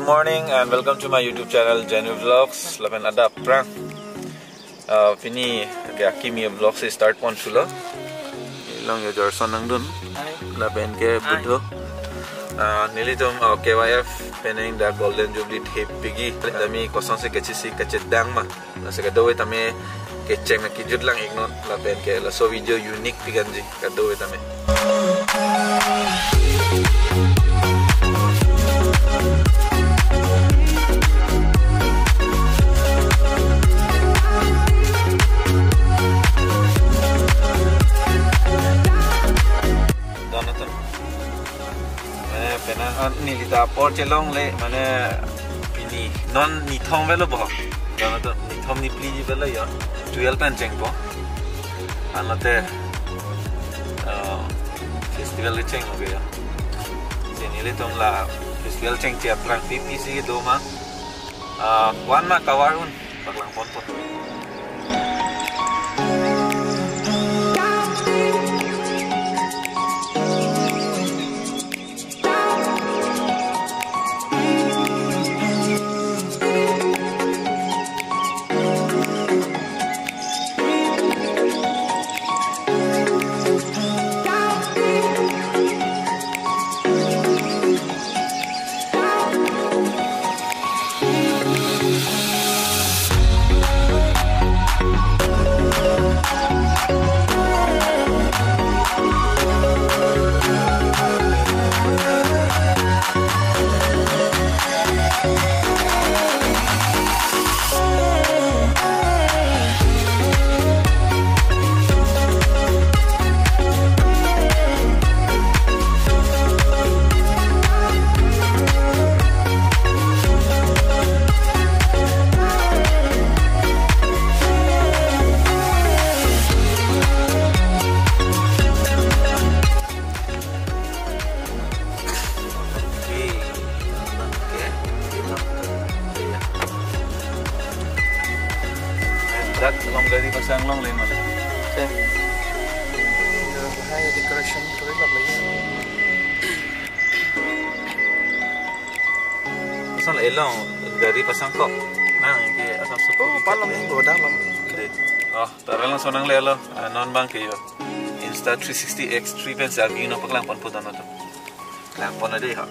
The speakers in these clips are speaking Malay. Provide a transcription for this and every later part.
morning and welcome to my YouTube channel Janu Vlogs. Laban ada prank. Pini Kimi vlogs start pon sulo. Ilang yo Jorson nang dun. Laban ke budho. Nili tum KYF peneng da Golden Jubilee tape pigi. Dami kosong se kecisi kecedang mah. Nasa kadawe tame keceng na kijud lang ignon. Laban ke laso video unique piganji kadawe tame. Nilita por celong le mana pini non ni thong velo bo dana to ni thom ni pli velo ya 12 pen cheng bo anate festival le cheng ho gaya se nile tom la festival cheng che prang ppc ke do ma wan ma kawarun paklang pon pon Dak long dari pasang long lain mana? Hai decoration very lovely. Pasang elong dari pasang kok. Nang ke asam suku. Oh, palam minggu dalam. Taralang sonang lelo non bang ke yo. Insta360X 3 pen selfie no paklang pon putan to. Lang pon ade ha.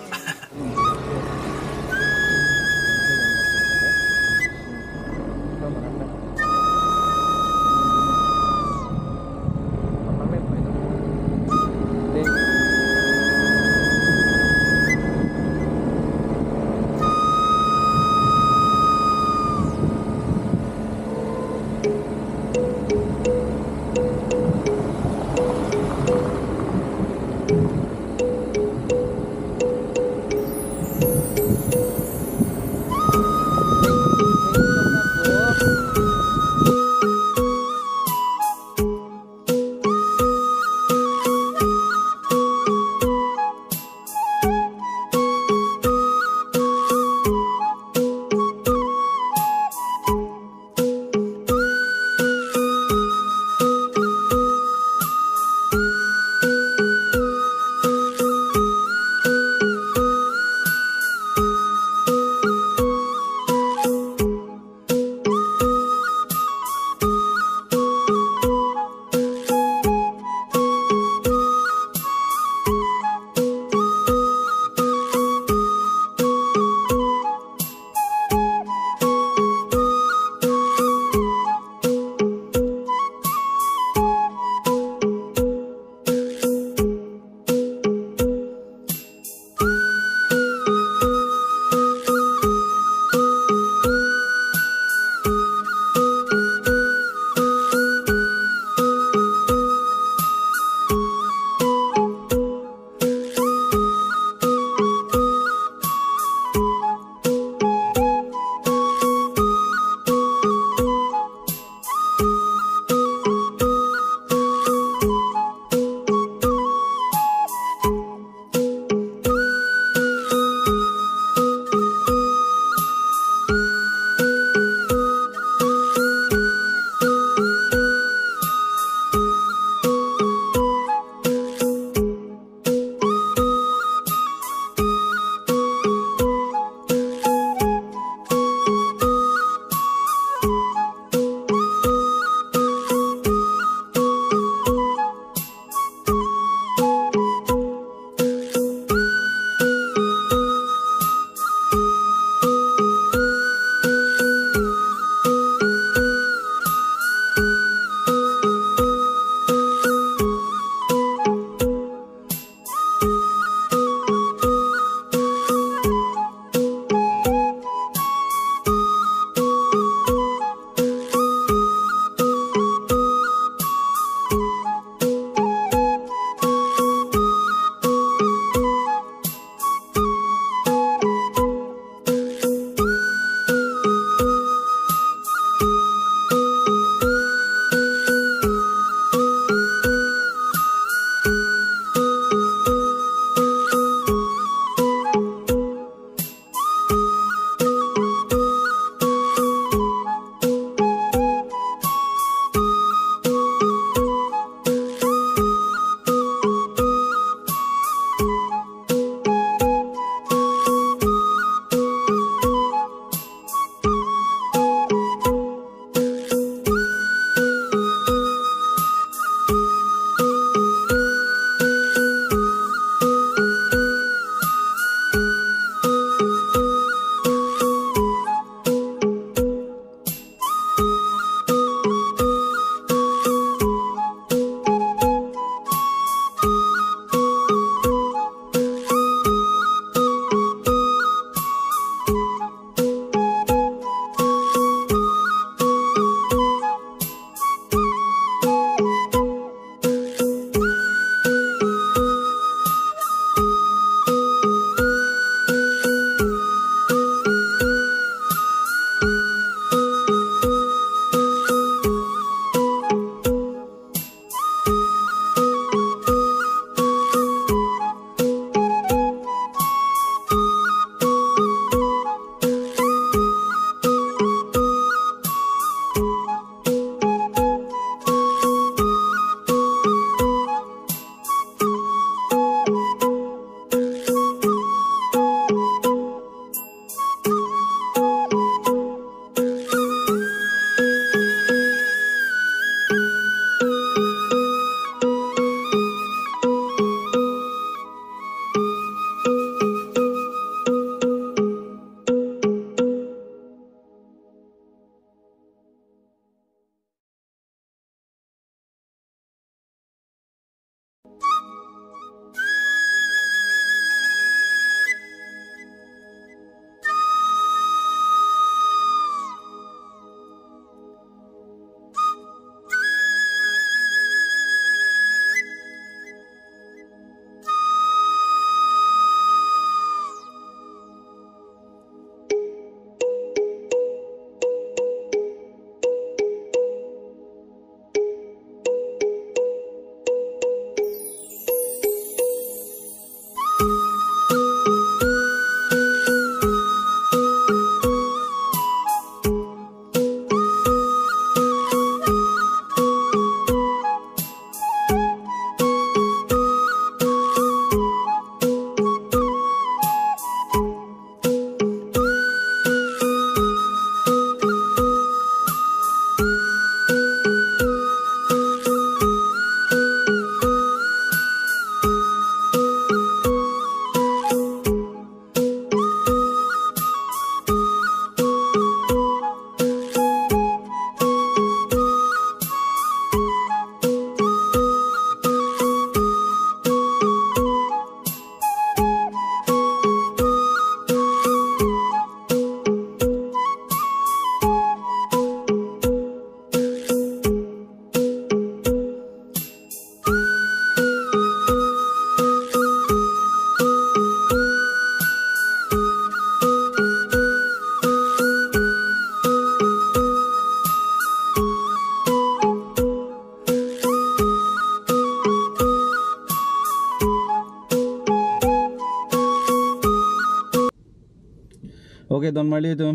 ke don mali tu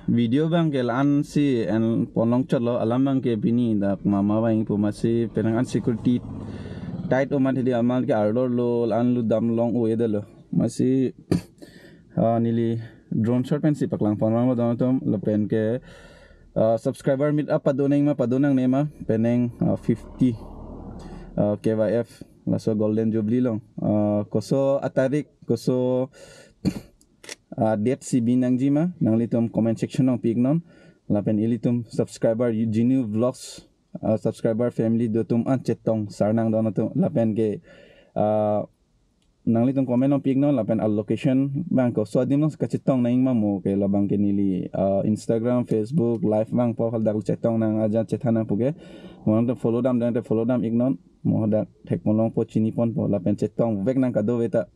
video bang ke lan si en ponong chalo alam bang ke bini dak mama bang pu masih penangan security tight oman hidi amal ke ardor lo lan lu dam long o edelo masih nili drone shot pen si paklang ponong lo don tom lo pen ke subscriber meet up padonang nema peneng 50 KYF laso golden jubilee long koso atarik koso date si binang jima nang litum comment section nang pignon lapen ilitum subscriber Genu Vlogs subscriber family dotum chetong sarnang donatum lapen ke nang litum comment nang pignon lapen allocation bang ko so adim nang kachetong nang mamu ke labang ke nili Instagram Facebook live bang po hal dak chetong nang aja chetana puge mo follow dam ignon mo dak teknolong po chini pon po lapen chetong vek nang kado beta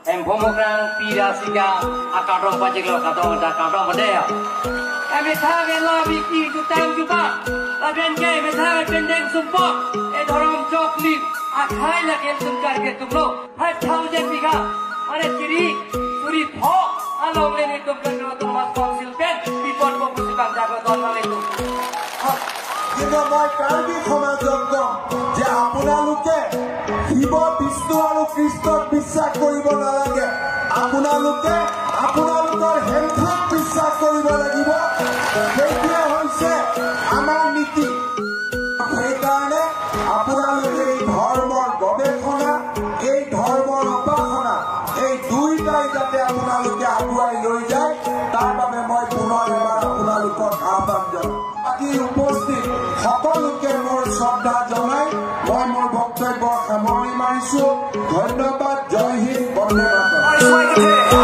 em pemukran pirasika akadong pajiglo kadong da kadong bedaya em thagen labi ki tutam juga laben ke me thagen pendeng sumpo e dorom chokli akhai la ken sumkar ke tumlo 5000 biga mane chiri suri pho along le ni tum kan to mas council pen bipon ko musibam jago don male tu কিন্তু মই কাৰ্বি সমাজক কম যে আপোনালোকে শিৱ বিষ্ণু আৰু কৃষ্ণক বিশ্বাস কৰিব নালাগে আপোনালোকে আপোনালোকৰ হেমথাক বিশ্বাস কৰিব লাগিব সেইটোৱে হৈছে আমাৰ নীতি সেইকাৰণে আপোনালোকে এই ধৰ্মৰ গৱেষণা এই ধৰ্মৰ উপাসনা এই দুইটাই যাতে আপোনালোকে আগুৱাই লৈ যায় তাৰ বাবে মই পুনৰ এবাৰ আপোনালোকক আহ্বান জনাওঁ আজি উপস্থিত সকলোকে মোৰ শ্ৰদ্ধা জনাই মই মোৰ বক্তব্য সামৰণি মাৰিছো ধন্যবাদ জয় হিন্দ বন্দে মাতৰম